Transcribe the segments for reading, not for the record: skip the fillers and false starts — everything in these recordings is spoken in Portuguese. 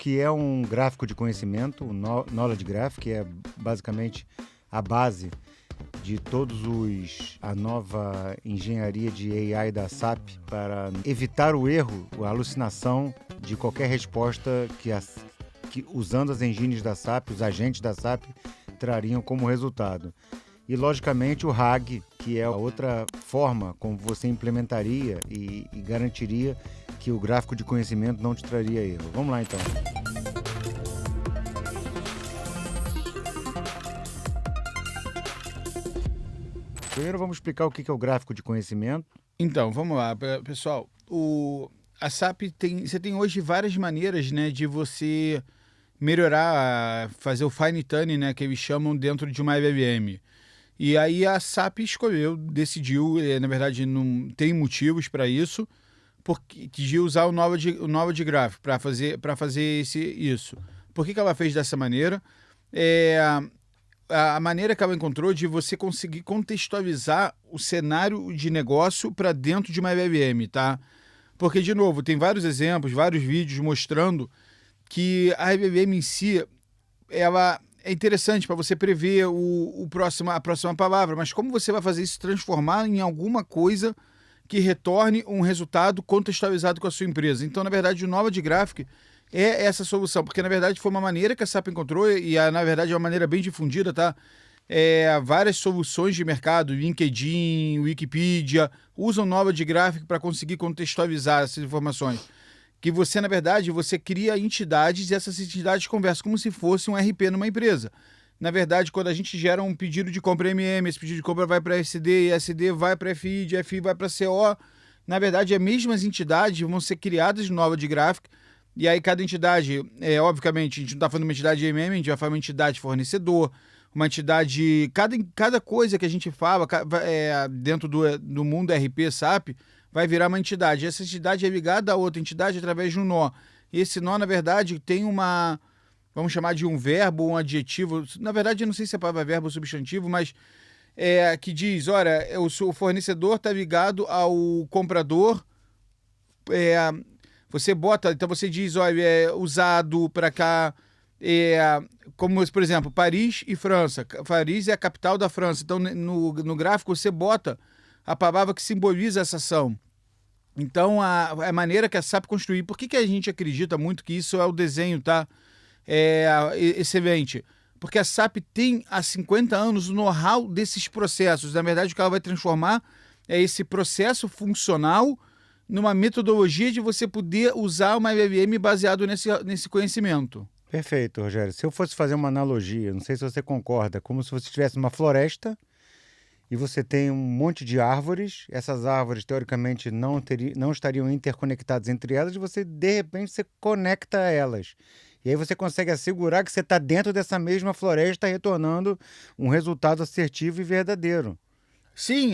que é um gráfico de conhecimento, o Knowledge Graph, que é basicamente a base de a nova engenharia de AI da SAP para evitar o erro, a alucinação de qualquer resposta que usando as engines da SAP, os agentes da SAP, trariam como resultado. E, logicamente, o RAG, que é a outra forma como você implementaria e garantiria que o gráfico de conhecimento não te traria erro. Vamos lá, então. Primeiro, vamos explicar o que é o gráfico de conhecimento. Então, vamos lá, pessoal. A SAP você tem hoje várias maneiras, né, de você melhorar, fazer o fine tuning, né, que eles chamam dentro de uma LLM. E aí a SAP decidiu, na verdade não tem motivos para isso, porque de usar o Knowledge Graph para fazer isso. Por que ela fez dessa maneira? A maneira que ela encontrou de você conseguir contextualizar o cenário de negócio para dentro de uma LLM, tá? Porque, de novo, tem vários exemplos, vários vídeos mostrando que a LLM em si, ela é interessante para você prever a próxima palavra, mas como você vai fazer isso transformar em alguma coisa que retorne um resultado contextualizado com a sua empresa? Então, na verdade, o Knowledge Graphic é essa solução, porque, na verdade, foi uma maneira que a SAP encontrou e, na verdade, é uma maneira bem difundida, tá? Várias soluções de mercado, LinkedIn, Wikipedia, usam Knowledge Graphic para conseguir contextualizar essas informações. Que você, na verdade, você cria entidades e essas entidades conversam como se fosse um RP numa empresa. Na verdade, quando a gente gera um pedido de compra MM, esse pedido de compra vai para SD, e SD vai para FI, de FI vai para CO. Na verdade, as mesmas entidades vão ser criadas no Knowledge Graphic. E aí cada entidade, obviamente, a gente não está falando de uma entidade MM, a gente vai falar de uma entidade fornecedor, uma entidade... Cada coisa que a gente fala dentro do mundo RP SAP vai virar uma entidade. Essa entidade é ligada a outra entidade através de um nó. E esse nó, na verdade, tem vamos chamar de um verbo, um adjetivo. Na verdade, eu não sei se é palavra verbo ou substantivo, mas que diz, olha, o fornecedor está ligado ao comprador. Você bota, então você diz, olha, usado para cá, como, por exemplo, Paris e França. Paris é a capital da França. Então, no gráfico, você bota a palavra que simboliza essa ação. Então, a maneira que a SAP construiu, por que a gente acredita muito que isso é o desenho, tá? Excelente. Porque a SAP tem há 50 anos o know-how desses processos. Na verdade, o que ela vai transformar é esse processo funcional numa metodologia de você poder usar uma LLM baseado nesse conhecimento. Perfeito, Rogério. Se eu fosse fazer uma analogia, não sei se você concorda, como se você tivesse uma floresta e você tem um monte de árvores, essas árvores, teoricamente, não estariam interconectadas entre elas, e você, de repente, você conecta elas. E aí você consegue assegurar que você está dentro dessa mesma floresta, retornando um resultado assertivo e verdadeiro. Sim,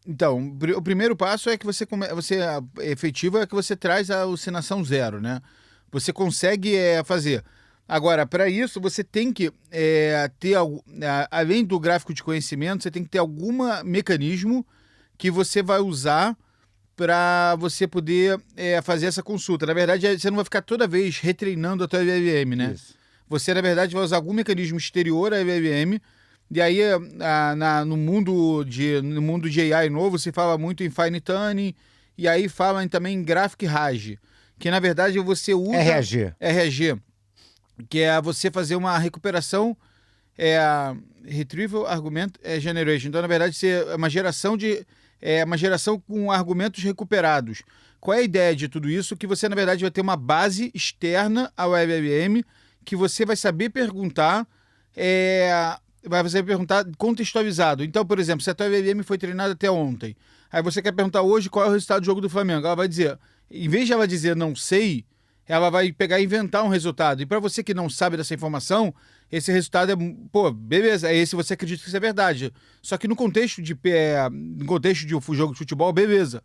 então, o primeiro passo é que efetivo é que você traz a alucinação zero, né? Você consegue fazer. Agora, para isso, você tem que ter, além do gráfico de conhecimento, você tem que ter algum mecanismo que você vai usar para você poder fazer essa consulta. Na verdade, você não vai ficar toda vez retreinando a tua LLM, né? Isso. Você, na verdade, vai usar algum mecanismo exterior à LLM. E aí, no mundo de AI novo, se fala muito em fine tuning, e aí falam também em graphic RAG, que na verdade você usa... RAG, que é você fazer uma recuperação, Retrieval Argument Generation. Então, na verdade, é uma geração com argumentos recuperados. Qual é a ideia de tudo isso? Que você, na verdade, vai ter uma base externa ao LLM, que você vai saber perguntar... vai você perguntar contextualizado. Então, por exemplo, se a tua LLM foi treinada até ontem, aí você quer perguntar hoje qual é o resultado do jogo do Flamengo, ela vai dizer, em vez de ela dizer não sei, ela vai pegar e inventar um resultado. E para você que não sabe dessa informação, esse resultado beleza, é esse, você acredita que isso é verdade. Só que no contexto de jogo de futebol, beleza.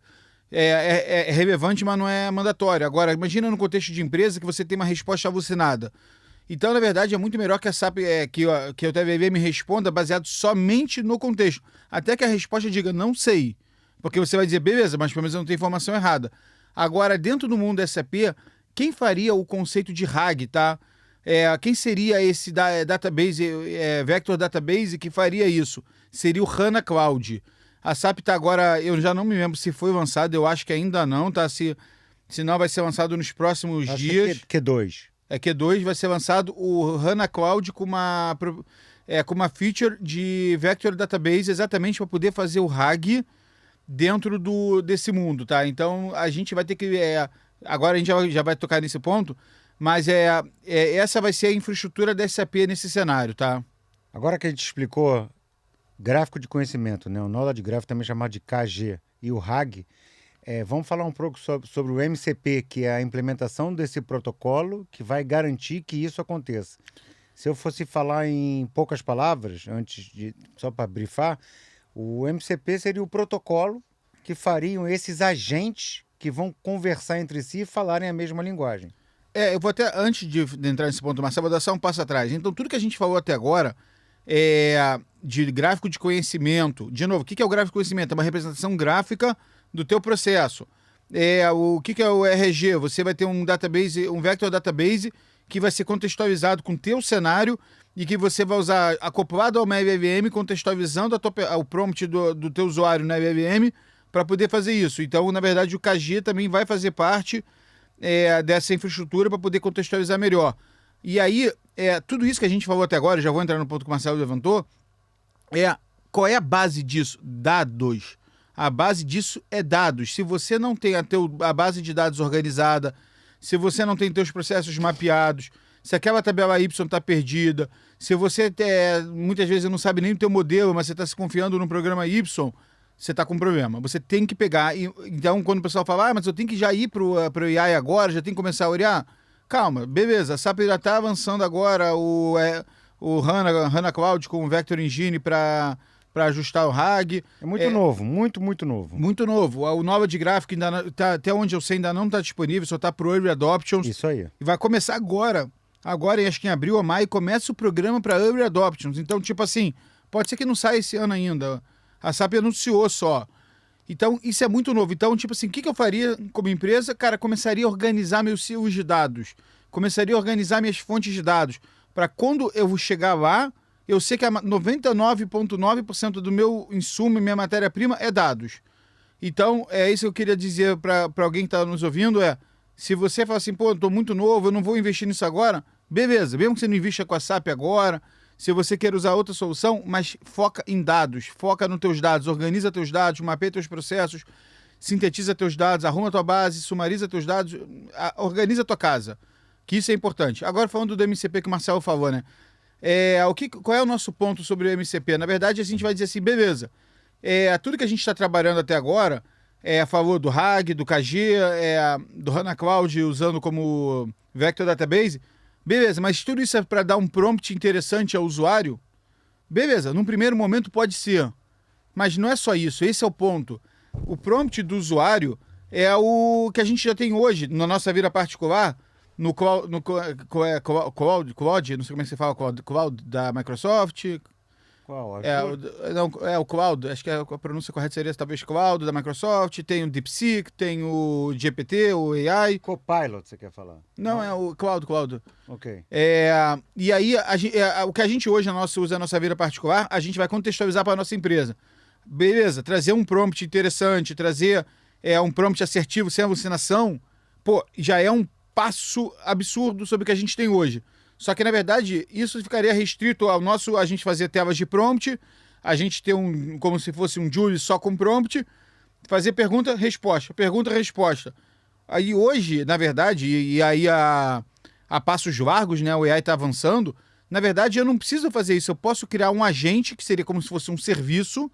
É relevante, mas não é mandatório. Agora, imagina no contexto de empresa que você tem uma resposta alucinada. Então, na verdade, é muito melhor que a SAP, que o TVV me responda baseado somente no contexto. Até que a resposta diga, não sei. Porque você vai dizer, beleza, mas pelo menos eu não tenho informação errada. Agora, dentro do mundo SAP, quem faria o conceito de RAG, tá? Quem seria esse database, Vector Database que faria isso? Seria o HANA Cloud. A SAP está agora, eu já não me lembro se foi lançado, eu acho que ainda não, tá? Se não, vai ser lançado nos próximos dias. Q2. Q2 vai ser lançado o HANA Cloud com uma feature de Vector Database exatamente para poder fazer o RAG dentro desse mundo, tá? Então a gente vai ter que... agora a gente já vai tocar nesse ponto, mas essa vai ser a infraestrutura da SAP nesse cenário, tá? Agora que a gente explicou gráfico de conhecimento, né? O Knowledge Graph, também chamado de KG, e o RAG, vamos falar um pouco sobre o MCP, que é a implementação desse protocolo que vai garantir que isso aconteça. Se eu fosse falar em poucas palavras, só para brifar, o MCP seria o protocolo que fariam esses agentes que vão conversar entre si e falarem a mesma linguagem. Eu vou até, antes de entrar nesse ponto, Marcelo, vou dar só um passo atrás. Então, tudo que a gente falou até agora de gráfico de conhecimento. De novo, o que é o gráfico de conhecimento? É uma representação gráfica do teu processo. O que é o RG? Você vai ter um database, um vector database que vai ser contextualizado com o teu cenário e que você vai usar acoplado ao MyVVM, contextualizando o prompt do teu usuário na MyVVM para poder fazer isso. Então, na verdade, o KG também vai fazer parte dessa infraestrutura para poder contextualizar melhor. E aí, tudo isso que a gente falou até agora, já vou entrar no ponto que o Marcelo levantou, qual é a base disso? Dados. A base disso é dados. Se você não tem a base de dados organizada, se você não tem teus processos mapeados, se aquela tabela Y está perdida, se você muitas vezes não sabe nem o teu modelo, mas você está se confiando no programa Y, você está com um problema. Você tem que pegar. Então, quando o pessoal fala, mas eu tenho que já ir para o AI agora, já tem que começar a olhar, calma, beleza, a SAP já está avançando agora o HANA Cloud com o Vector Engine para ajustar o RAG. É muito novo, muito novo. Muito novo. O Knowledge Graphic, até onde eu sei, ainda não está disponível, só está para o Early Adoptions. Isso aí. E vai começar agora, acho que em abril ou maio, começa o programa para Early Adoptions. Então, tipo assim, pode ser que não saia esse ano ainda. A SAP anunciou só. Então, isso é muito novo. Então, tipo assim, o que eu faria como empresa? Cara, começaria a organizar meus silos de dados. Começaria a organizar minhas fontes de dados. Para quando eu chegar lá, eu sei que 99,9% do meu insumo, minha matéria-prima, é dados. Então, é isso que eu queria dizer para alguém que está nos ouvindo, se você fala assim, eu estou muito novo, eu não vou investir nisso agora, beleza, mesmo que você não invista com a SAP agora, se você quer usar outra solução, mas foca em dados, foca nos teus dados, organiza teus dados, mapeia teus processos, sintetiza teus dados, arruma tua base, sumariza teus dados, organiza tua casa, que isso é importante. Agora, falando do MCP que o Marcelo falou, né? Qual é o nosso ponto sobre o MCP? Na verdade, a gente vai dizer assim, beleza, tudo que a gente está trabalhando até agora, falou do RAG, do KG, do HANA Cloud usando como Vector Database, beleza, mas tudo isso é para dar um prompt interessante ao usuário? Beleza, num primeiro momento pode ser, mas não é só isso, esse é o ponto. O prompt do usuário é o que a gente já tem hoje na nossa vida particular, no Cloud, não sei como é que você fala, Cloud da Microsoft. Qual? O Cloud, acho que a pronúncia correta seria talvez Cloud da Microsoft, tem o DeepSeek, tem o GPT, o AI. Copilot, você quer falar? Não, é o Cloud. Ok. E aí, o que a gente hoje usa na nossa vida particular, a gente vai contextualizar para a nossa empresa. Beleza, trazer um prompt interessante, trazer um prompt assertivo, sem alucinação, já é um passo absurdo sobre o que a gente tem hoje. Só que, na verdade, isso ficaria restrito ao a gente fazer telas de prompt, a gente ter como se fosse um Joule só com prompt, fazer pergunta-resposta, pergunta-resposta. Aí hoje, na verdade, e aí a passos largos, né, o AI está avançando, na verdade eu não preciso fazer isso, eu posso criar um agente, que seria como se fosse um serviço,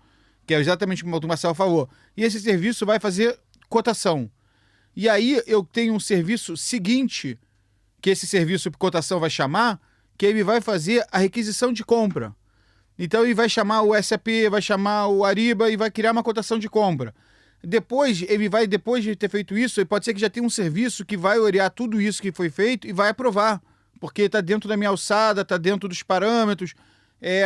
que é exatamente como o Marcelo falou, e esse serviço vai fazer cotação. E aí eu tenho um serviço seguinte, que esse serviço de cotação vai chamar, que ele vai fazer a requisição de compra. Então ele vai chamar o SAP, vai chamar o Ariba e vai criar uma cotação de compra. Depois de ter feito isso, pode ser que já tenha um serviço que vai olhar tudo isso que foi feito e vai aprovar, porque está dentro da minha alçada, está dentro dos parâmetros,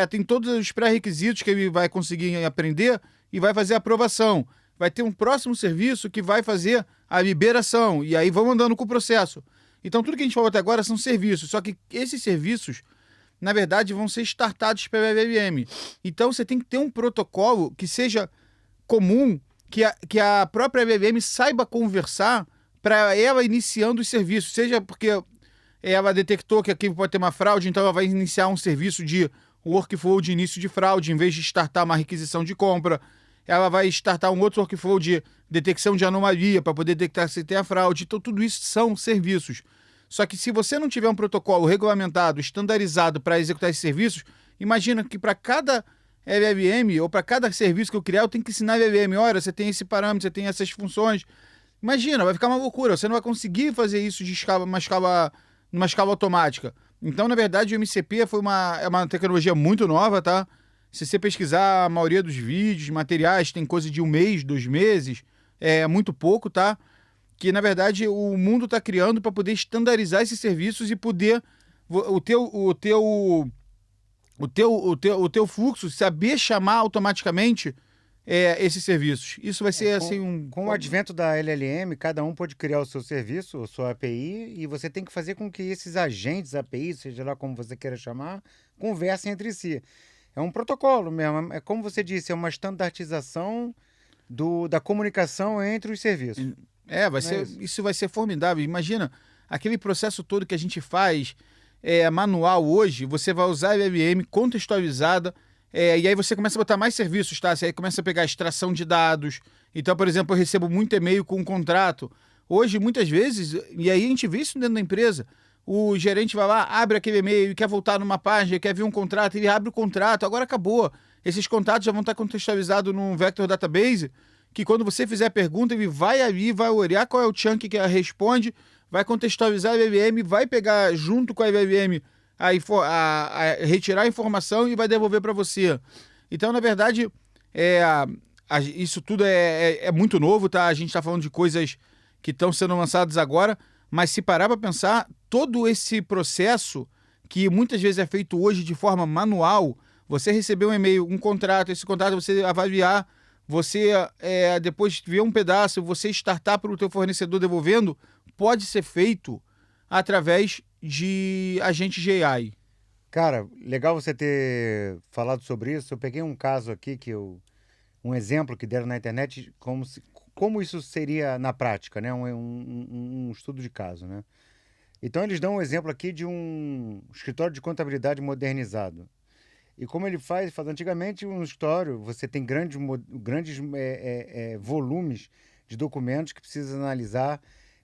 tem todos os pré-requisitos que ele vai conseguir aprender e vai fazer a aprovação. Vai ter um próximo serviço que vai fazer a liberação, e aí vamos andando com o processo. Então, tudo que a gente falou até agora são serviços, só que esses serviços, na verdade, vão ser startados pela WebM. Então, você tem que ter um protocolo que seja comum, que a própria WebM saiba conversar para ela iniciando os serviços, seja porque ela detectou que aqui pode ter uma fraude, então ela vai iniciar um serviço de workflow de início de fraude, em vez de startar uma requisição de compra. Ela vai startar um outro workflow de detecção de anomalia para poder detectar se tem a fraude. Então, tudo isso são serviços. Só que se você não tiver um protocolo regulamentado, estandarizado para executar esses serviços, imagina que para cada LLM ou para cada serviço que eu criar, eu tenho que ensinar a LLM, olha, você tem esse parâmetro, você tem essas funções. Imagina, vai ficar uma loucura. Você não vai conseguir fazer isso de numa escala automática. Então, na verdade, o MCP é uma tecnologia muito nova, tá? Se você pesquisar a maioria dos vídeos, materiais, tem coisa de 1 mês, 2 meses, é muito pouco, tá? Que, na verdade, o mundo está criando para poder estandarizar esses serviços e poder o teu fluxo saber chamar automaticamente esses serviços. Isso vai ser assim Com o advento da LLM, cada um pode criar o seu serviço, a sua API, e você tem que fazer com que esses agentes API, seja lá como você queira chamar, conversem entre si. É um protocolo mesmo, é como você disse, é uma standardização da comunicação entre os serviços. Isso vai ser formidável. Imagina, aquele processo todo que a gente faz manual hoje, você vai usar a LLM contextualizada, e aí você começa a botar mais serviços, tá? Você aí começa a pegar extração de dados. Então, por exemplo, eu recebo muito e-mail com um contrato. Hoje, muitas vezes, e aí a gente vê isso dentro da empresa, o gerente vai lá, abre aquele e-mail, quer voltar numa página, quer ver um contrato, ele abre o contrato, agora acabou. Esses contratos já vão estar contextualizados num vector database, que quando você fizer a pergunta, ele vai ali, vai olhar qual é o chunk que ela responde, vai contextualizar a LLM, vai pegar junto com a LLM a retirar a informação e vai devolver para você. Então, na verdade, isso tudo é muito novo, tá? A gente está falando de coisas que estão sendo lançadas agora, mas se parar para pensar, todo esse processo, que muitas vezes é feito hoje de forma manual, você receber um e-mail, um contrato, esse contrato você avaliar, você depois ver um pedaço, você startar para o teu fornecedor devolvendo, pode ser feito através de agentes de AI. Cara, legal você ter falado sobre isso. Eu peguei um caso aqui, um exemplo que deram na internet, como isso seria na prática, né? Um estudo de caso, né? Então, eles dão um exemplo aqui de um escritório de contabilidade modernizado. E como ele faz antigamente um escritório, você tem grandes volumes de documentos que precisa analisar,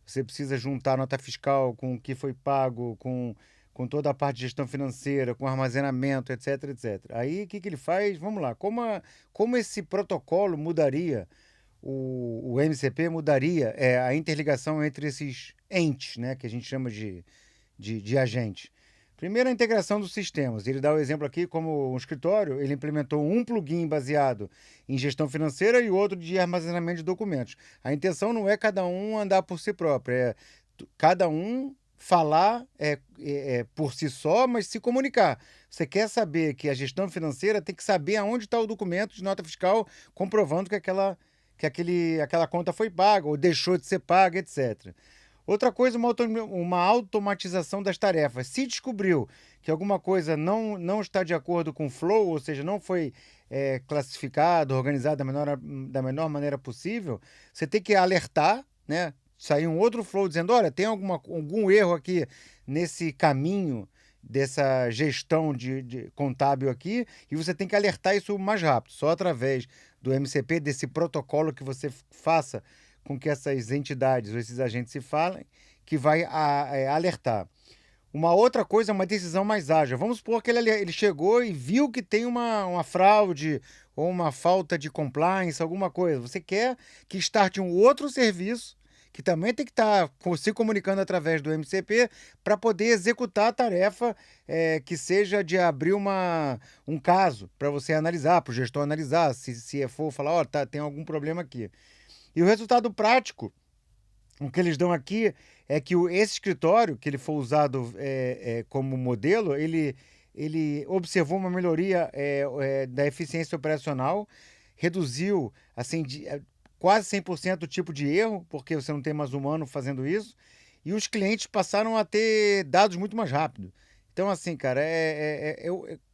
você precisa juntar a nota fiscal com o que foi pago, com toda a parte de gestão financeira, com armazenamento, etc, etc. Aí, o que ele faz? Vamos lá, como esse protocolo mudaria, o MCP mudaria a interligação entre esses entes, né, que a gente chama de agentes. Primeiro, a integração dos sistemas. Ele dá o exemplo aqui como um escritório, ele implementou um plugin baseado em gestão financeira e outro de armazenamento de documentos. A intenção não é cada um andar por si próprio, é cada um falar por si só, mas se comunicar. Você quer saber que a gestão financeira tem que saber aonde está o documento de nota fiscal comprovando que aquela conta foi paga ou deixou de ser paga, etc. Outra coisa, uma automatização das tarefas. Se descobriu que alguma coisa não está de acordo com o flow, ou seja, não foi classificado, organizado da menor maneira possível, você tem que alertar, né? Sair um outro flow dizendo, olha, tem algum erro aqui nesse caminho dessa gestão de contábil aqui, e você tem que alertar isso mais rápido. Só através do MCP, desse protocolo que você faça com que essas entidades ou esses agentes se falem, que vai alertar. Uma outra coisa é uma decisão mais ágil. Vamos supor que ele chegou e viu que tem uma fraude ou uma falta de compliance, alguma coisa. Você quer que starte um outro serviço que também tem que estar se comunicando através do MCP para poder executar a tarefa que seja de abrir um caso para você analisar, para o gestor analisar, se for falar, tem algum problema aqui. E o resultado prático, o que eles dão aqui, é que esse escritório, que ele foi usado como modelo, ele observou uma melhoria da eficiência operacional, reduziu assim, quase 100% o tipo de erro, porque você não tem mais humano fazendo isso, e os clientes passaram a ter dados muito mais rápido. Então, assim, cara,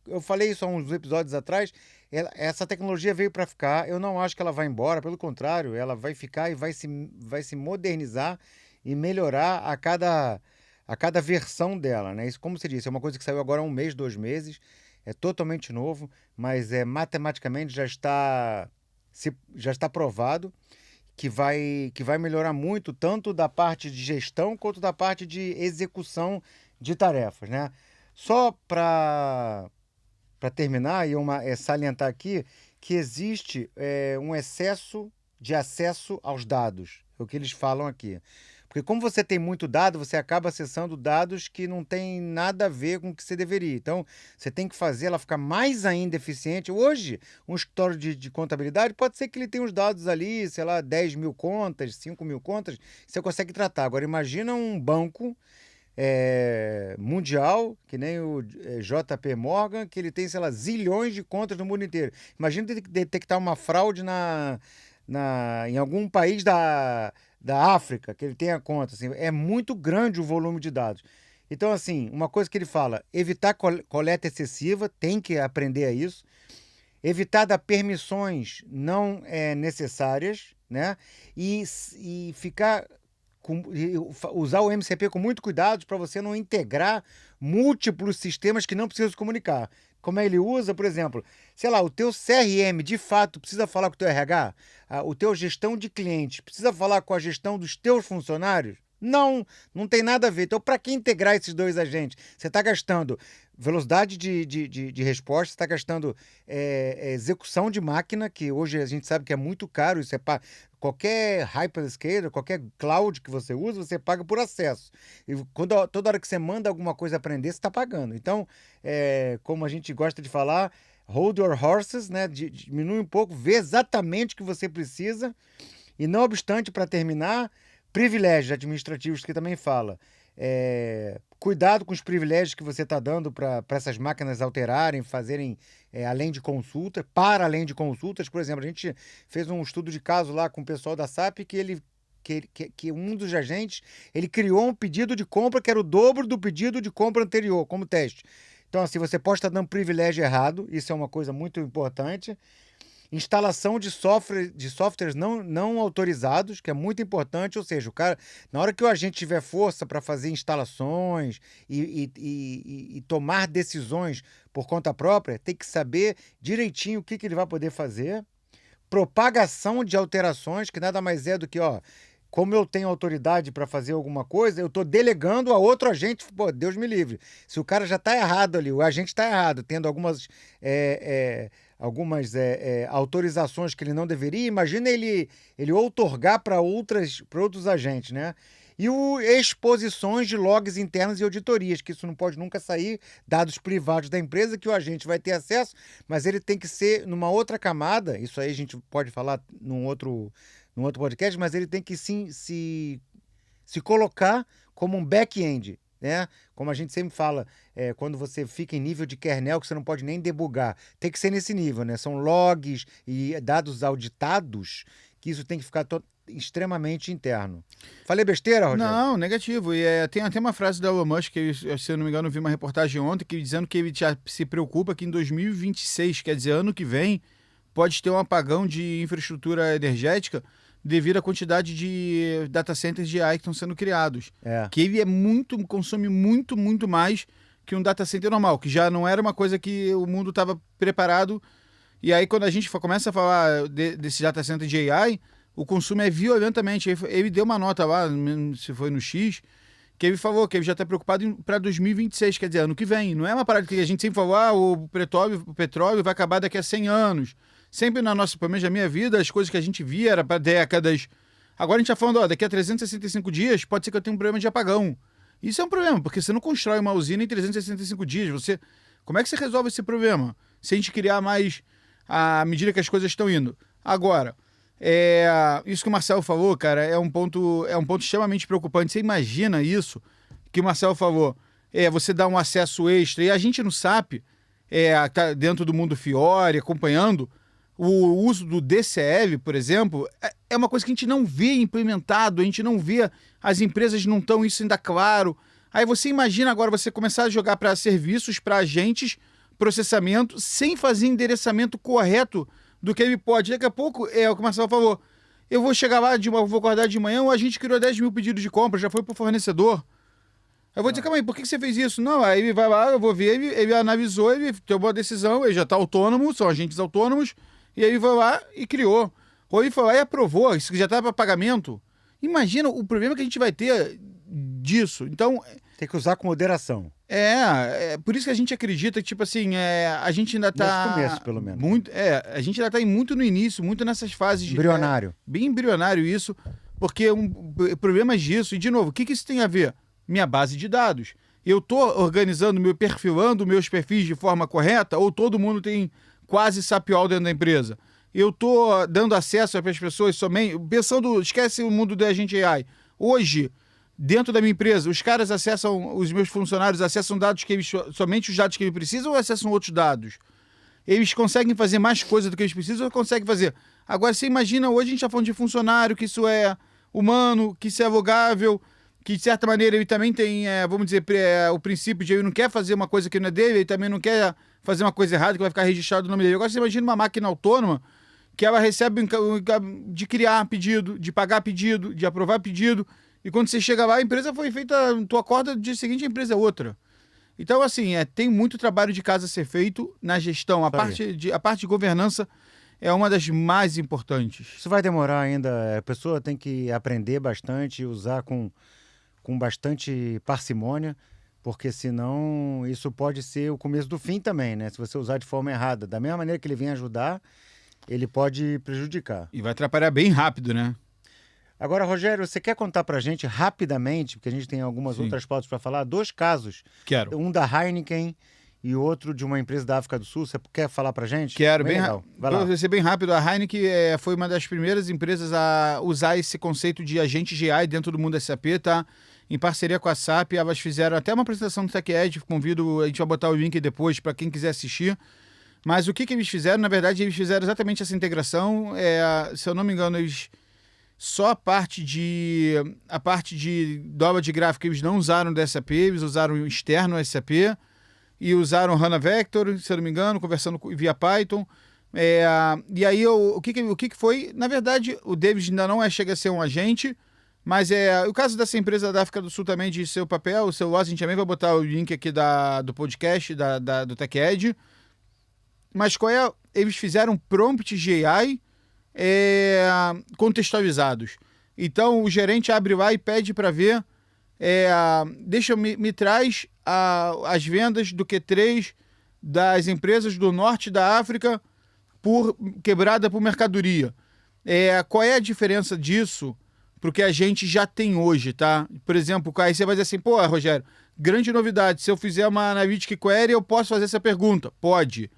eu falei isso há uns episódios atrás, essa tecnologia veio para ficar, eu não acho que ela vai embora, pelo contrário, ela vai ficar e vai se modernizar e melhorar a cada versão dela, né? Isso, como você disse, é uma coisa que saiu agora há 1 mês, 2 meses, é totalmente novo, mas matematicamente já está provado que vai melhorar muito, tanto da parte de gestão quanto da parte de execução de tarefas, né? Só para terminar, e salientar aqui que existe um excesso de acesso aos dados, é o que eles falam aqui. Porque como você tem muito dado, você acaba acessando dados que não tem nada a ver com o que você deveria. Então, você tem que fazer ela ficar mais ainda eficiente. Hoje, um escritório de contabilidade, pode ser que ele tenha os dados ali, sei lá, 10 mil contas, 5 mil contas, você consegue tratar. Agora, imagina um banco mundial, que nem o JP Morgan, que ele tem, sei lá, zilhões de contas no mundo inteiro. Imagina detectar uma fraude em algum país da África, que ele tenha conta. Assim, é muito grande o volume de dados. Então, assim, uma coisa que ele fala, evitar coleta excessiva, tem que aprender a isso. Evitar dar permissões não necessárias, né? E ficar... usar o MCP com muito cuidado para você não integrar múltiplos sistemas que não precisam se comunicar. Como ele usa, por exemplo, sei lá, o teu CRM de fato precisa falar com o teu RH? O teu gestão de clientes precisa falar com a gestão dos teus funcionários? Não tem nada a ver. Então, para que integrar esses dois agentes? Você está gastando velocidade de resposta, você está gastando execução de máquina, que hoje a gente sabe que é muito caro, isso qualquer hyperscaler, qualquer cloud que você usa, você paga por acesso. E toda hora que você manda alguma coisa aprender, você está pagando. Então, como a gente gosta de falar, hold your horses, né? Diminui um pouco, vê exatamente o que você precisa. E não obstante, para terminar, privilégios administrativos, que também fala. Cuidado com os privilégios que você está dando para essas máquinas alterarem, fazerem além de consulta, para além de consultas. Por exemplo, a gente fez um estudo de caso lá com o pessoal da SAP que um dos agentes ele criou um pedido de compra que era o dobro do pedido de compra anterior, como teste. Então, assim, você pode estar dando privilégio errado, isso é uma coisa muito importante. Instalação de softwares não autorizados, que é muito importante, ou seja, o cara, na hora que o agente tiver força para fazer instalações e tomar decisões por conta própria, tem que saber direitinho o que ele vai poder fazer. Propagação de alterações, que nada mais é do que, como eu tenho autoridade para fazer alguma coisa, eu estou delegando a outro agente. Pô, Deus me livre. Se o cara já está errado ali, o agente está errado, tendo algumas autorizações que ele não deveria, imagina ele outorgar para outros agentes, né? E exposições de logs internos e auditorias, que isso não pode nunca sair, dados privados da empresa que o agente vai ter acesso, mas ele tem que ser numa outra camada, isso aí a gente pode falar num outro podcast, mas ele tem que sim se colocar como um back-end, né? Como a gente sempre fala, quando você fica em nível de kernel que você não pode nem debugar, tem que ser nesse nível, né? São logs e dados auditados, que isso tem que ficar extremamente interno. Falei besteira, Rogério? Não, negativo. E tem até uma frase da Elon Musk, que se eu não me engano, eu vi uma reportagem ontem, dizendo que ele já se preocupa que em 2026, quer dizer, ano que vem, pode ter um apagão de infraestrutura energética devido à quantidade de data centers de AI que estão sendo criados. Que ele consome muito, muito mais que um data center normal, que já não era uma coisa que o mundo estava preparado. E aí, quando a gente começa a falar desse data center de AI, o consumo é violentamente. Ele deu uma nota lá, se foi no X, que ele falou que ele já está preocupado para 2026, quer dizer, ano que vem. Não é uma parada que a gente sempre falou, o petróleo vai acabar daqui a 100 anos. Sempre na nossa, pelo menos na minha vida, as coisas que a gente via era para décadas. Agora a gente está falando, daqui a 365 dias pode ser que eu tenha um problema de apagão. Isso é um problema, porque você não constrói uma usina em 365 dias. Como é que você resolve esse problema? Se a gente criar mais à medida que as coisas estão indo. Agora, isso que o Marcelo falou, cara, é um ponto extremamente preocupante. Você imagina isso que o Marcelo falou, você dá um acesso extra, e a gente no SAP, tá dentro do mundo Fiori, acompanhando, o uso do DCL, por exemplo, é uma coisa que a gente não vê implementado, a gente não vê, as empresas não estão isso ainda claro. Aí você imagina agora você começar a jogar para serviços, para agentes, processamento, sem fazer endereçamento correto do que ele pode. Daqui a pouco, é o que o Marcelo falou, eu vou chegar lá, vou acordar de manhã, a gente criou 10 mil pedidos de compra, já foi pro fornecedor. Eu vou dizer, calma aí, por que você fez isso? Não, aí ele vai lá, eu vou ver, ele analisou, ele tomou a decisão, ele já está autônomo, são agentes autônomos, e aí ele vai lá e criou. Ou ele foi lá e aprovou, isso já está para pagamento. Imagina o problema que a gente vai ter disso. Então... Tem que usar com moderação. Por isso que a gente acredita que, tipo assim, a gente ainda está... No começo, pelo menos. A gente ainda está muito no início, muito nessas fases... Embrionário. Bem embrionário isso, porque problemas disso, e de novo, o que isso tem a ver? Minha base de dados. Eu estou organizando, perfilando meus perfis de forma correta, ou todo mundo tem quase SAP-all dentro da empresa? Eu estou dando acesso para as pessoas somente... Esquece o mundo do agente AI. Hoje... Dentro da minha empresa, os caras acessam, os meus funcionários acessam dados que eles, somente os dados que eles precisam ou acessam outros dados? Eles conseguem fazer mais coisas do que eles precisam ou conseguem fazer? Agora, você imagina, hoje a gente está falando de funcionário, que isso é humano, que isso é avogável, que de certa maneira ele também tem, vamos dizer, o princípio de ele não quer fazer uma coisa que não é dele, ele também não quer fazer uma coisa errada que vai ficar registrado o nome dele. Agora você imagina uma máquina autônoma que ela recebe de criar pedido, de pagar pedido, de aprovar pedido. E quando você chega lá, a empresa foi feita, tu acorda, no dia seguinte a empresa é outra. Então, assim, tem muito trabalho de casa a ser feito na gestão. A parte de governança é uma das mais importantes. Isso vai demorar ainda. A pessoa tem que aprender bastante, usar com bastante parcimônia, porque senão isso pode ser o começo do fim também, né? Se você usar de forma errada. Da mesma maneira que ele vem ajudar, ele pode prejudicar. E vai atrapalhar bem rápido, né? Agora, Rogério, você quer contar pra gente rapidamente, porque a gente tem algumas outras pautas para falar, 2 casos. Quero. Um da Heineken e outro de uma empresa da África do Sul. Você quer falar pra gente? Quero, bem rápido. Vai ser bem rápido. A Heineken foi uma das primeiras empresas a usar esse conceito de agente GI dentro do mundo SAP, tá? Em parceria com a SAP, elas fizeram até uma apresentação do TechEd, convido, a gente vai botar o link depois para quem quiser assistir. Mas o que eles fizeram? Na verdade, eles fizeram exatamente essa integração. Se eu não me engano, eles... Só a parte de dobra de gráfico eles não usaram da SAP, eles usaram o externo SAP e usaram HANA Vector, se eu não me engano, conversando via Python. E aí o que foi? Na verdade, o David ainda não chega a ser um agente, mas o caso dessa empresa da África do Sul também de seu papel, o seu loss, a gente também vai botar o link aqui do podcast, do TechEd. Mas eles fizeram prompt GI contextualizados. Então o gerente abre lá e pede para ver, me traz as vendas do Q3 das empresas do norte da África quebrada por mercadoria. Qual é a diferença disso para o que a gente já tem hoje, tá? Por exemplo, aí você vai dizer assim, pô, Rogério, grande novidade, se eu fizer uma Analytic Query, eu posso fazer essa pergunta? Pode.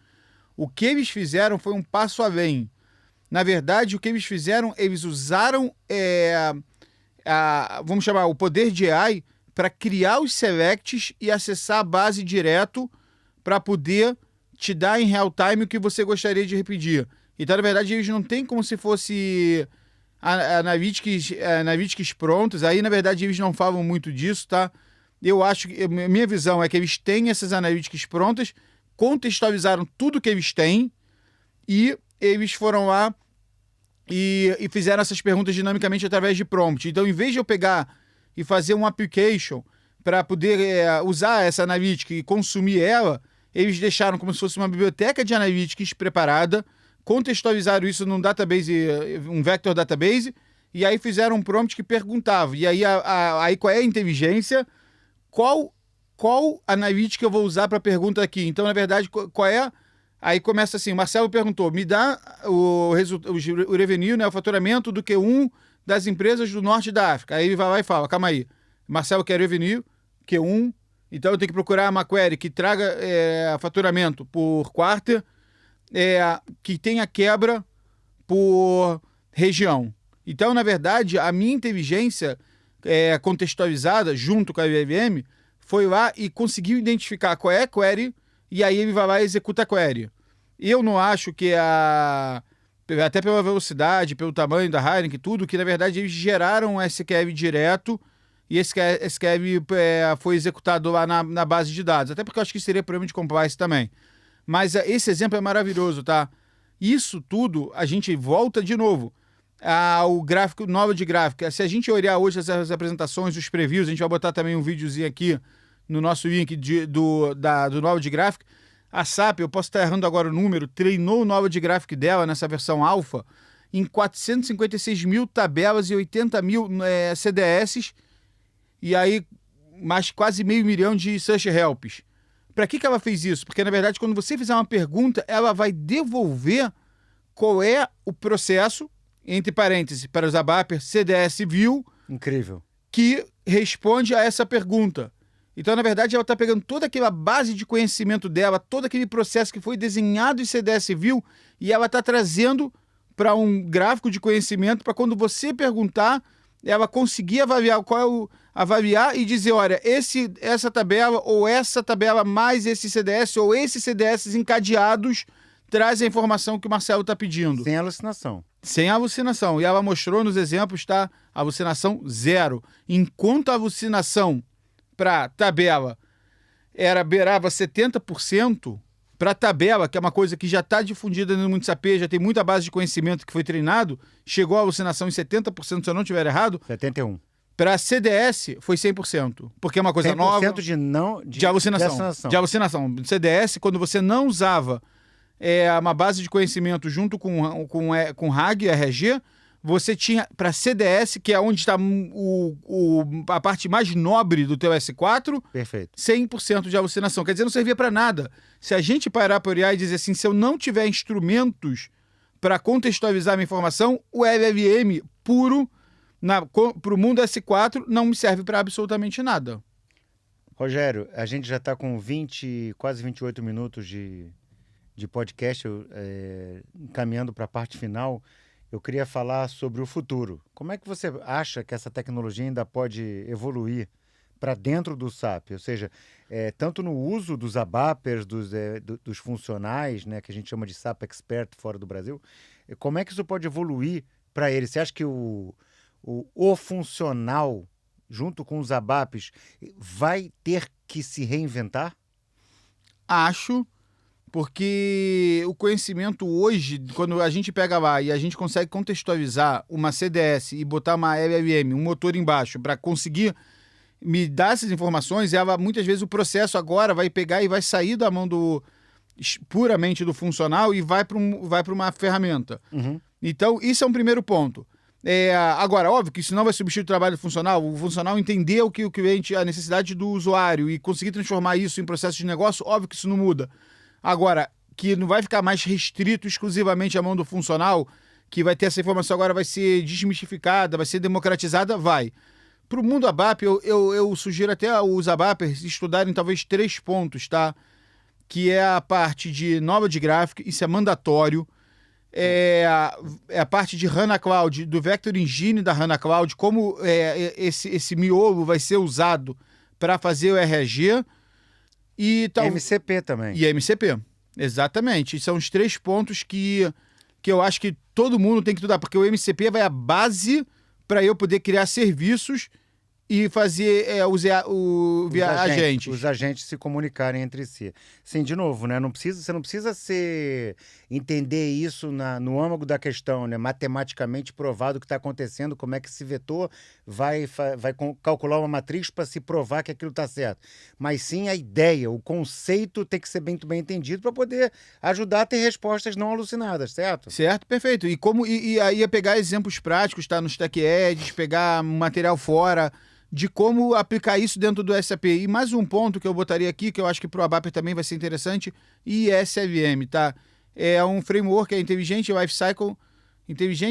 O que eles fizeram foi um passo além. Na verdade, o que eles fizeram, eles usaram, vamos chamar, o poder de AI para criar os selects e acessar a base direto para poder te dar em real time o que você gostaria de repetir. Então, na verdade, eles não têm como se fosse analytics prontos. Aí, na verdade, eles não falam muito disso, tá? Eu acho que, minha visão é que eles têm essas analytics prontas, contextualizaram tudo que eles têm e eles foram lá e fizeram essas perguntas dinamicamente através de prompt. Então, em vez de eu pegar e fazer um application para poder usar essa analytics e consumir ela, eles deixaram como se fosse uma biblioteca de analytics preparada, contextualizaram isso num database, um vector database, e aí fizeram um prompt que perguntava. E aí, aí qual é a inteligência? Qual analytics eu vou usar para a pergunta aqui? Então, na verdade, qual é... Aí começa assim, o Marcelo perguntou, me dá o revenue, né, o faturamento do Q1 das empresas do norte da África. Aí ele vai lá e fala, calma aí, Marcelo quer revenue, Q1, então eu tenho que procurar uma query que traga faturamento por quarter, que tenha quebra por região. Então, na verdade, a minha inteligência contextualizada junto com a IBM foi lá e conseguiu identificar qual é a query, e aí ele vai lá e executa a query. Eu não acho que até pela velocidade, pelo tamanho da Heineken, tudo, que na verdade eles geraram um SQL direto e esse SQL foi executado lá na base de dados. Até porque eu acho que seria problema de compliance também. Mas esse exemplo é maravilhoso, tá? Isso tudo, a gente volta de novo ao gráfico, Knowledge Graphic. Se a gente olhar hoje as apresentações, os previews, a gente vai botar também um videozinho aqui no nosso link do Knowledge Graphic. A SAP, eu posso estar errando agora o número, treinou o Knowledge Graphic dela nessa versão alfa em 456 mil tabelas e 80 mil CDS, e aí mais quase 500 mil de search helps. Para que ela fez isso? Porque, na verdade, quando você fizer uma pergunta, ela vai devolver qual é o processo, entre parênteses, para os ABAPers, CDS View, Incrível. que responde a essa pergunta. Então, na verdade, ela está pegando toda aquela base de conhecimento dela, todo aquele processo que foi desenhado em CDS View, e ela está trazendo para um gráfico de conhecimento para quando você perguntar, ela conseguir avaliar avaliar e dizer, olha, essa tabela ou essa tabela mais esse CDS ou esses CDS encadeados traz a informação que o Marcelo está pedindo. Sem alucinação. Sem alucinação. E ela mostrou nos exemplos, tá? Alucinação 0. Enquanto a alucinação para tabela beirava 70%, para tabela, que é uma coisa que já está difundida no mundo SAP, já tem muita base de conhecimento que foi treinado, chegou a alucinação em 70%, se eu não estiver errado. 71%. Para CDS foi 100%, porque é uma coisa nova. 100% de alucinação. De alucinação. CDS, quando você não usava uma base de conhecimento junto com RAG, RG, você tinha para CDS, que é onde está a parte mais nobre do teu S4, perfeito, 100% de alucinação. Quer dizer, não servia para nada. Se a gente parar por olhar e dizer assim, se eu não tiver instrumentos para contextualizar a minha informação, o LLM puro para o mundo S4 não me serve para absolutamente nada. Rogério, a gente já está com quase 28 minutos de podcast, caminhando para a parte final. Eu queria falar sobre o futuro. Como é que você acha que essa tecnologia ainda pode evoluir para dentro do SAP? Ou seja, tanto no uso dos ABAPers, dos funcionais, né, que a gente chama de SAP Expert fora do Brasil, como é que isso pode evoluir para ele? Você acha que o funcional, junto com os ABAPs, vai ter que se reinventar? Acho, porque o conhecimento hoje, quando a gente pega lá e a gente consegue contextualizar uma CDS e botar uma LLM, um motor embaixo, para conseguir me dar essas informações, muitas vezes o processo agora vai pegar e vai sair da mão puramente do funcional e vai para uma ferramenta. Uhum. Então, isso é um primeiro ponto. Agora, óbvio que isso não vai substituir o trabalho do funcional. O funcional entender o que o cliente, a necessidade do usuário e conseguir transformar isso em processo de negócio, óbvio que isso não muda. Agora, que não vai ficar mais restrito exclusivamente à mão do funcional, que vai ter essa informação agora, vai ser desmistificada, vai ser democratizada, vai. Para o mundo ABAP, eu sugiro até os ABAPers estudarem talvez 3 pontos, tá? Que é a parte de Knowledge Graphic, isso é mandatório. A parte de HANA Cloud, do Vector Engine da HANA Cloud, como esse miolo vai ser usado para fazer o RG. E MCP também. E MCP, exatamente. São os 3 pontos que eu acho que todo mundo tem que estudar, porque o MCP vai a base para eu poder criar serviços e fazer os agentes se comunicarem entre si. Sim, de novo, né? Você não precisa entender isso no âmago da questão, né? Matematicamente provado o que está acontecendo, como é que esse vetor vai calcular uma matriz para se provar que aquilo está certo. Mas sim a ideia, o conceito tem que ser muito bem entendido para poder ajudar a ter respostas não alucinadas, certo? Certo, perfeito. E aí é pegar exemplos práticos, tá? Nos Stack Edge, pegar material fora, de como aplicar isso dentro do SAP. E mais um ponto que eu botaria aqui, que eu acho que para o ABAP também vai ser interessante, ISLM, tá? É um framework, Intelligent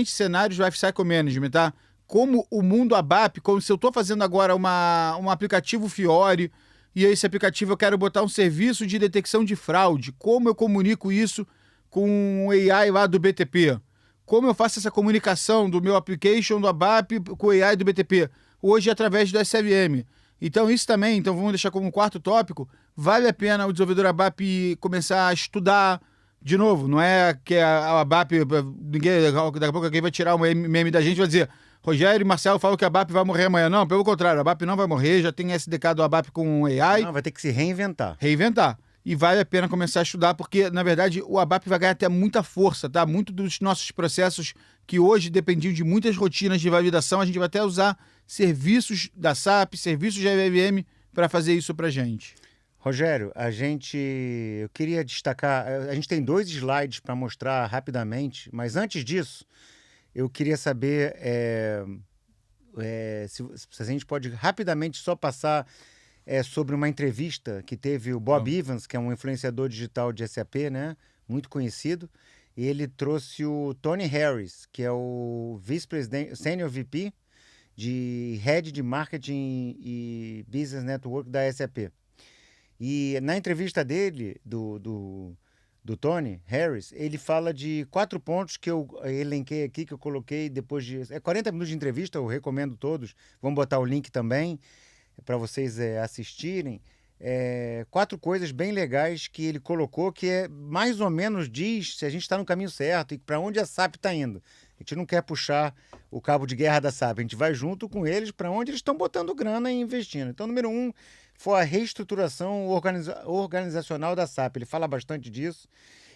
Cenários Lifecycle Management, tá? Como o mundo ABAP, como se eu estou fazendo agora um aplicativo Fiori, e esse aplicativo eu quero botar um serviço de detecção de fraude, como eu comunico isso com o AI lá do BTP? Como eu faço essa comunicação do meu application do ABAP com o AI do BTP? Hoje através do SLM. Então isso também, vamos deixar como um 4º tópico, vale a pena o desenvolvedor ABAP começar a estudar, De novo, não é que a ABAP, daqui a pouco alguém vai tirar um meme da gente e vai dizer Rogério e Marcelo falam que a ABAP vai morrer amanhã. Não, pelo contrário, a ABAP não vai morrer, já tem SDK do ABAP com AI. Não, vai ter que se reinventar. E vale a pena começar a estudar, porque, na verdade, o ABAP vai ganhar até muita força, tá? Muito dos nossos processos que hoje dependiam de muitas rotinas de validação, a gente vai até usar serviços da SAP, serviços de IBM para fazer isso pra gente. Rogério, eu queria destacar, a gente tem 2 slides para mostrar rapidamente, mas antes disso, eu queria saber se a gente pode rapidamente só passar sobre uma entrevista que teve o Bob Evans, que é um influenciador digital de SAP, né, muito conhecido, e ele trouxe o Tony Harris, que é o vice-presidente, senior VP de Head de Marketing e Business Network da SAP. E na entrevista dele, do Tony Harris, ele fala de 4 pontos que eu elenquei aqui, que eu coloquei depois de... 40 minutos de entrevista, eu recomendo todos. Vamos botar o link também para vocês assistirem. 4 coisas bem legais que ele colocou, que mais ou menos diz se a gente está no caminho certo e para onde a SAP está indo. A gente não quer puxar o cabo de guerra da SAP, a gente vai junto com eles para onde eles estão botando grana e investindo. Então, número 1 foi a reestruturação organizacional da SAP. Ele fala bastante disso.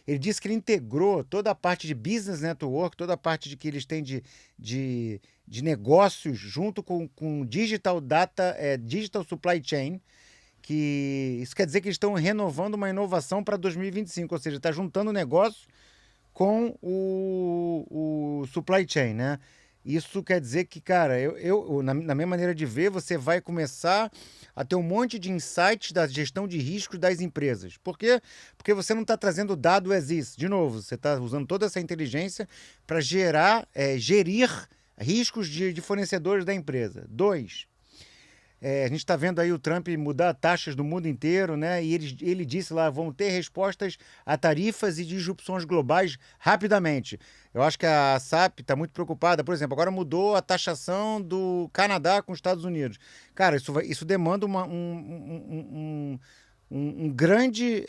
Ele disse que ele integrou toda a parte de business network, toda a parte de que eles têm de negócios junto com digital data, digital supply chain, que isso quer dizer que eles estão renovando uma inovação para 2025, ou seja, está juntando o negócio com o supply chain, né? Isso quer dizer que, cara, na minha maneira de ver, você vai começar a ter um monte de insights da gestão de riscos das empresas. Por quê? Porque você não está trazendo dado as is. De novo, você está usando toda essa inteligência para gerir riscos de fornecedores da empresa. 2, a gente está vendo aí o Trump mudar taxas do mundo inteiro, né? E ele disse lá, vão ter respostas a tarifas e disrupções globais rapidamente. Eu acho que a SAP está muito preocupada. Por exemplo, agora mudou a taxação do Canadá com os Estados Unidos. Cara, isso demanda um grande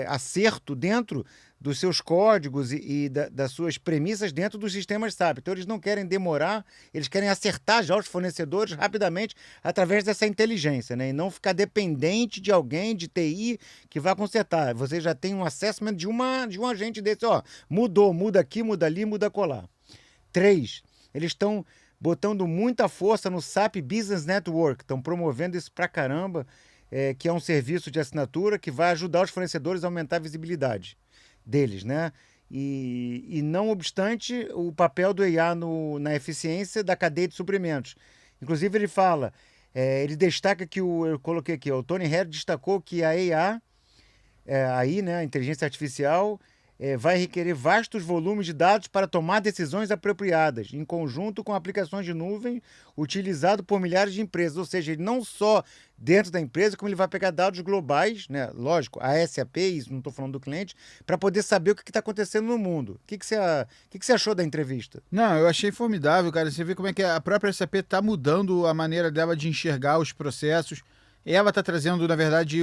acerto dentro dos seus códigos e das suas premissas dentro dos sistemas SAP. Então, eles não querem demorar, eles querem acertar já os fornecedores rapidamente através dessa inteligência, né? E não ficar dependente de alguém de TI que vai consertar. Você já tem um assessment de um agente desse, mudou, muda aqui, muda ali, muda colar. 3, eles estão botando muita força no SAP Business Network, estão promovendo isso pra caramba, que é um serviço de assinatura que vai ajudar os fornecedores a aumentar a visibilidade deles, né? E não obstante o papel do AI na eficiência da cadeia de suprimentos. Inclusive ele fala, ele destaca que eu coloquei aqui, o Tony Harris destacou que a AI, né, a inteligência artificial, vai requerer vastos volumes de dados para tomar decisões apropriadas, em conjunto com aplicações de nuvem utilizado por milhares de empresas. Ou seja, ele não só dentro da empresa, como ele vai pegar dados globais, né? Lógico, a SAP, isso não estou falando do cliente, para poder saber o que está acontecendo no mundo. O que você achou da entrevista? Não, eu achei formidável, cara. Você vê como é que a própria SAP está mudando a maneira dela de enxergar os processos. Ela está trazendo, na verdade,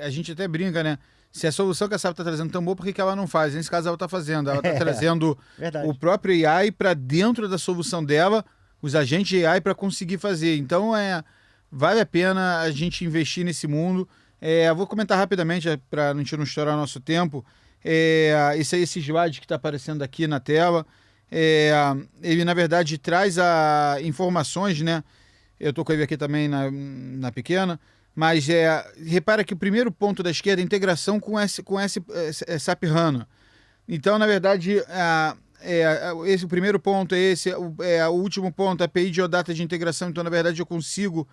a gente até brinca, né? Se a solução que a SAP está trazendo tão boa, por que ela não faz? Nesse caso, ela está fazendo. Ela está trazendo o próprio AI para dentro da solução dela, os agentes de AI para conseguir fazer. Então, vale a pena a gente investir nesse mundo. Eu vou comentar rapidamente, para a gente não estourar o nosso tempo. Esse slide que está aparecendo aqui na tela, ele, na verdade, traz informações, né? Eu estou com ele aqui também na pequena. Mas repara que o primeiro ponto da esquerda é a integração com SAP HANA. Então, na verdade, o primeiro ponto é esse, o último ponto, a API de OData de integração. Então, na verdade, eu consigo,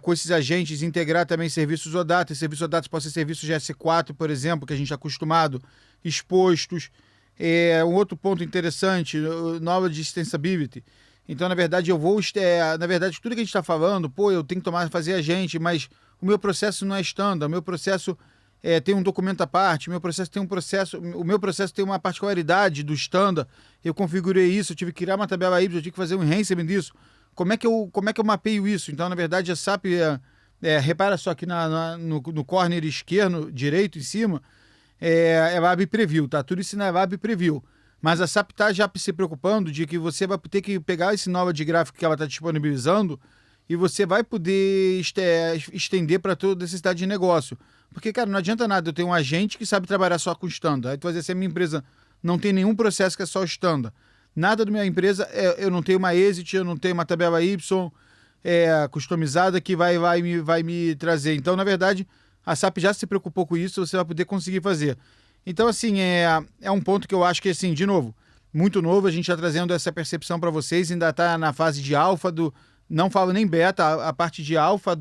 com esses agentes, integrar também serviços OData. Serviços OData pode ser serviços de S4, por exemplo, que a gente está acostumado, expostos. Um outro ponto interessante, Knowledge Extensibility. Então, na verdade, tudo que a gente está falando, eu tenho que fazer agente, mas o meu processo não é standard, o meu processo tem um documento à parte, o meu processo tem uma particularidade do standard, eu configurei isso, eu tive que criar uma tabela Y, eu tive que fazer um enhancement disso. Como é que eu mapeio isso? Então, na verdade, a SAP, repara só aqui no corner direito, em cima, é Web Preview, tá? Tudo isso na Web Preview. Mas a SAP está já se preocupando de que você vai ter que pegar esse Knowledge Graph que ela está disponibilizando e você vai poder estender para toda essa cidade de negócio. Porque, cara, não adianta nada eu ter um agente que sabe trabalhar só com standard. Aí tu vai dizer assim, a minha empresa não tem nenhum processo que é só standard. Nada da minha empresa, eu não tenho uma exit, eu não tenho uma tabela Y customizada que vai me trazer. Então, na verdade, a SAP já se preocupou com isso, você vai poder conseguir fazer. Então, assim, é um ponto que eu acho que, assim, de novo, muito novo, a gente está trazendo essa percepção para vocês, ainda está na fase de alfa não falo nem beta, a parte de alfa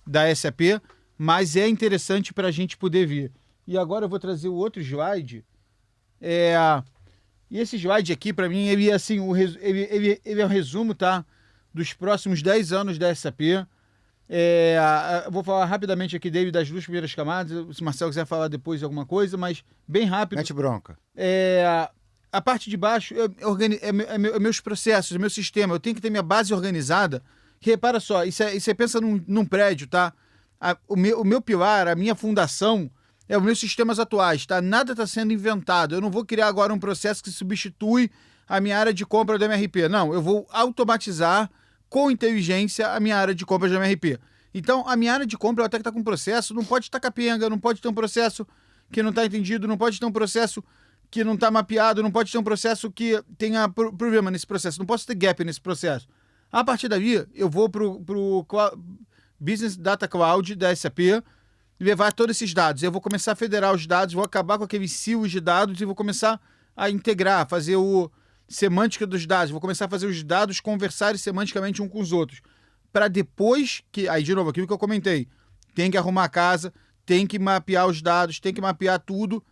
da SAP, mas é interessante para a gente poder ver. E agora eu vou trazer o outro slide. E esse slide aqui, para mim, ele, assim, ele é um resumo, tá, dos próximos 10 anos da SAP. Eu vou falar rapidamente aqui, David, das duas primeiras camadas. Se o Marcelo quiser falar depois de alguma coisa, mas bem rápido. Mete bronca. A parte de baixo meus processos, meu sistema. Eu tenho que ter minha base organizada. Que, repara só, isso você pensa num prédio, tá? O meu pilar, a minha fundação é os meus sistemas atuais, tá? Nada está sendo inventado. Eu não vou criar agora um processo que substitui a minha área de compra do MRP. Não, eu vou automatizar com inteligência a minha área de compra do MRP. Então, a minha área de compra, ela até que está com processo, não pode estar capenga, não pode ter um processo que não está entendido, não pode ter um processo que não está mapeado, não pode ter um processo que tenha problema nesse processo, não posso ter gap nesse processo. A partir daí, eu vou para o Business Data Cloud da SAP, levar todos esses dados. Eu vou começar a federar os dados, vou acabar com aqueles silos de dados e vou começar a integrar, fazer o semântica dos dados, vou começar a fazer os dados conversarem semanticamente um com os outros. Para depois que, aí de novo, aquilo que eu comentei, tem que arrumar a casa, tem que mapear os dados, tem que mapear tudo.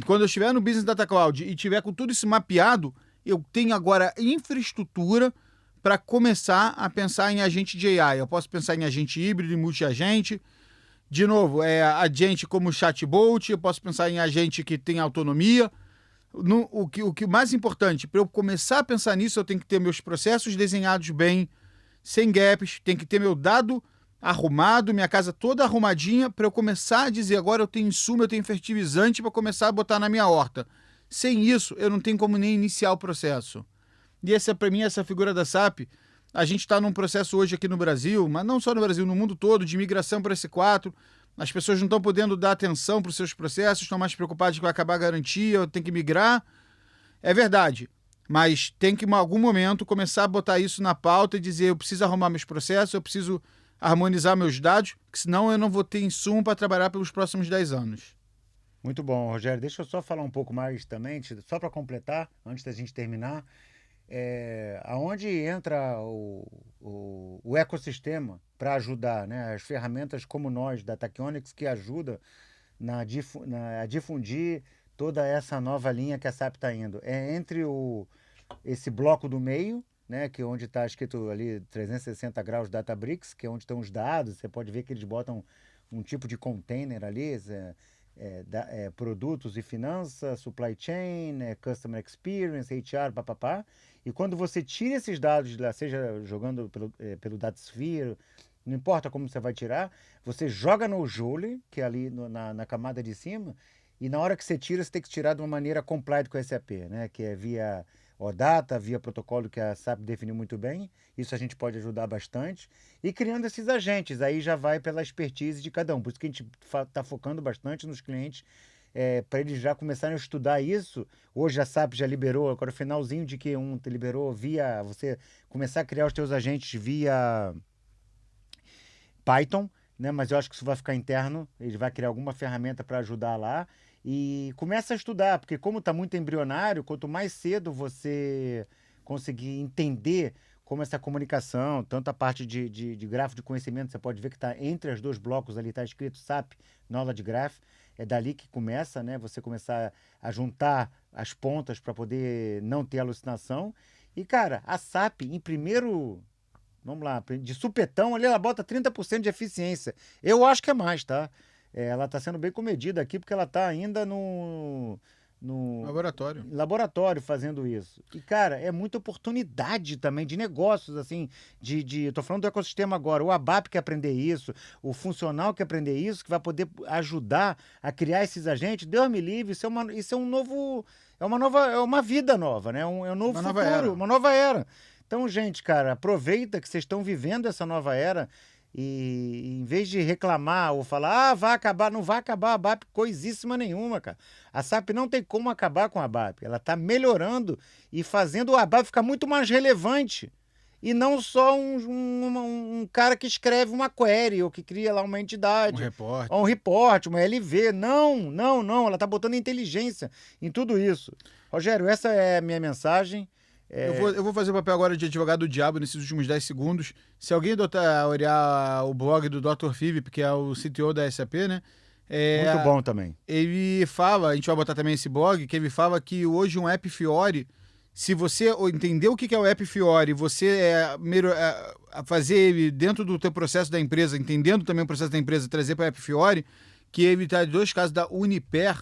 Quando eu estiver no Business Data Cloud e tiver com tudo isso mapeado, eu tenho agora infraestrutura para começar a pensar em agente de AI. Eu posso pensar em agente híbrido e multi-agente. De novo, agente como chatbot, eu posso pensar em agente que tem autonomia. O que mais importante, para eu começar a pensar nisso, eu tenho que ter meus processos desenhados bem, sem gaps, tem que ter meu dado arrumado, minha casa toda arrumadinha, para eu começar a dizer, agora eu tenho insumo, eu tenho fertilizante para começar a botar na minha horta. Sem isso, eu não tenho como nem iniciar o processo. E essa, para mim, essa figura da SAP, a gente está num processo hoje aqui no Brasil, mas não só no Brasil, no mundo todo, de migração para S4. As pessoas não estão podendo dar atenção para os seus processos, estão mais preocupadas que vai acabar a garantia, tem que migrar. É verdade, mas tem que, em algum momento, começar a botar isso na pauta e dizer, eu preciso arrumar meus processos, eu preciso harmonizar meus dados, que senão eu não vou ter insumo para trabalhar pelos próximos 10 anos. Muito bom, Rogério. Deixa eu só falar um pouco mais também, só para completar, antes da gente terminar. Aonde entra o ecossistema para ajudar, né? As ferramentas como nós, da Tachyonics, que ajuda a difundir toda essa nova linha que a SAP está indo. É entre esse bloco do meio, né, que é onde está escrito ali 360 graus Databricks, que é onde estão os dados. Você pode ver que eles botam um tipo de container ali, produtos e finanças, supply chain, customer experience, HR, papapá. E quando você tira esses dados de lá, seja jogando pelo DataSphere, não importa como você vai tirar, você joga no Joule, que é ali na camada de cima, e na hora que você tira, você tem que tirar de uma maneira compliant com a SAP, né? Que é via OData, via protocolo que a SAP definiu muito bem. Isso a gente pode ajudar bastante. E criando esses agentes, aí já vai pela expertise de cada um. Por isso que a gente está focando bastante nos clientes, para eles já começarem a estudar isso. Hoje a SAP já liberou, agora o finalzinho de Q1 liberou via você começar a criar os teus agentes via Python, né? Mas eu acho que isso vai ficar interno. Ele vai criar alguma ferramenta para ajudar lá. E começa a estudar, porque como está muito embrionário, quanto mais cedo você conseguir entender como essa comunicação, tanto a parte de grafo de conhecimento, você pode ver que está entre os dois blocos ali, está escrito SAP Knowledge Graph, é dali que começa, né? Você começar a juntar as pontas para poder não ter alucinação. E, cara, a SAP, em primeiro, vamos lá, de supetão, ali ela bota 30% de eficiência. Eu acho que é mais, tá? Ela está sendo bem comedida aqui, porque ela está ainda laboratório fazendo isso. E, cara, é muita oportunidade também de negócios, assim, eu tô falando do ecossistema agora, o ABAP quer aprender isso, o funcional quer aprender isso, que vai poder ajudar a criar esses agentes. Deus me livre, isso é um novo, é uma vida nova, né? É um novo futuro, uma nova era. Então, gente, cara, aproveita que vocês estão vivendo essa nova era. E em vez de reclamar ou falar, vai acabar, não vai acabar a ABAP coisíssima nenhuma, cara. A SAP não tem como acabar com a ABAP. Ela está melhorando e fazendo o ABAP ficar muito mais relevante. E não só um cara que escreve uma query ou que cria lá uma entidade. Um report, uma LV. Não. Ela está botando inteligência em tudo isso. Rogério, essa é a minha mensagem. Eu vou fazer o papel agora de advogado do diabo nesses últimos 10 segundos. Se alguém olhar o blog do Dr. Philip, que é o CTO da SAP, né? Muito bom também. Ele fala, a gente vai botar também esse blog, que ele fala que hoje um App Fiori, se você entender o que é o App Fiori, você fazer ele dentro do teu processo da empresa, entendendo também o processo da empresa, trazer para o App Fiori, que ele está em 2 casos da Uniper,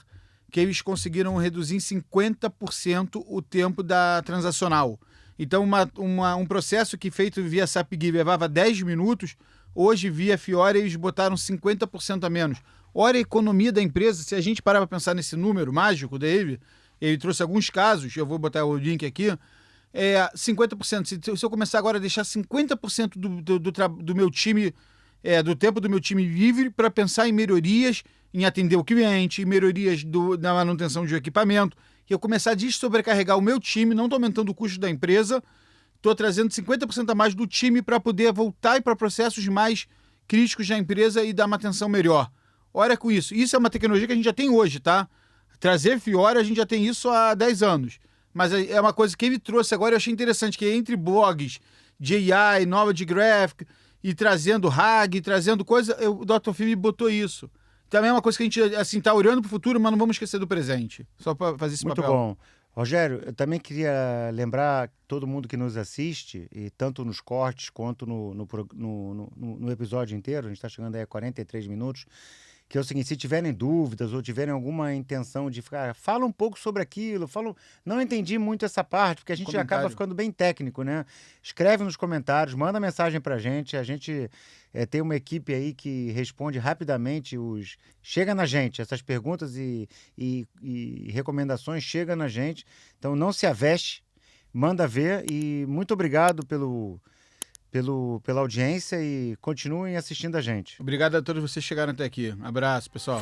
que eles conseguiram reduzir em 50% o tempo da transacional. Então, um processo que feito via SAP GUI levava 10 minutos, hoje, via Fiori, eles botaram 50% a menos. Olha a economia da empresa, se a gente parar para pensar nesse número mágico dele, ele trouxe alguns casos, eu vou botar o link aqui, 50%. Se eu começar agora a deixar 50% do meu time, do tempo do meu time livre para pensar em melhorias, em atender o cliente, em melhorias na manutenção de equipamento, que eu começar a dessobrecarregar o meu time, não estou aumentando o custo da empresa, estou trazendo 50% a mais do time para poder voltar para processos mais críticos da empresa e dar uma atenção melhor. Olha com isso. Isso é uma tecnologia que a gente já tem hoje, tá? Trazer Fiori, a gente já tem isso há 10 anos. Mas é uma coisa que ele trouxe agora, eu achei interessante, que entre blogs de AI, Knowledge Graph, e trazendo RAG, trazendo coisa, o Dr. Philip botou isso. Também é uma coisa que a gente assim, tá olhando para o futuro, mas não vamos esquecer do presente. Só para fazer esse papel. Muito bom. Rogério, eu também queria lembrar todo mundo que nos assiste, e tanto nos cortes quanto no episódio inteiro, a gente está chegando aí a 43 minutos, que é o seguinte, se tiverem dúvidas ou tiverem alguma intenção de ficar, fala um pouco sobre aquilo, não entendi muito essa parte, porque a gente acaba ficando bem técnico, né? Escreve nos comentários, manda mensagem pra gente, a gente tem uma equipe aí que responde rapidamente, chega na gente, essas perguntas e recomendações chegam na gente, então não se aveste, manda ver e muito obrigado pela audiência e continuem assistindo a gente. Obrigado a todos vocês que chegaram até aqui. Abraço, pessoal.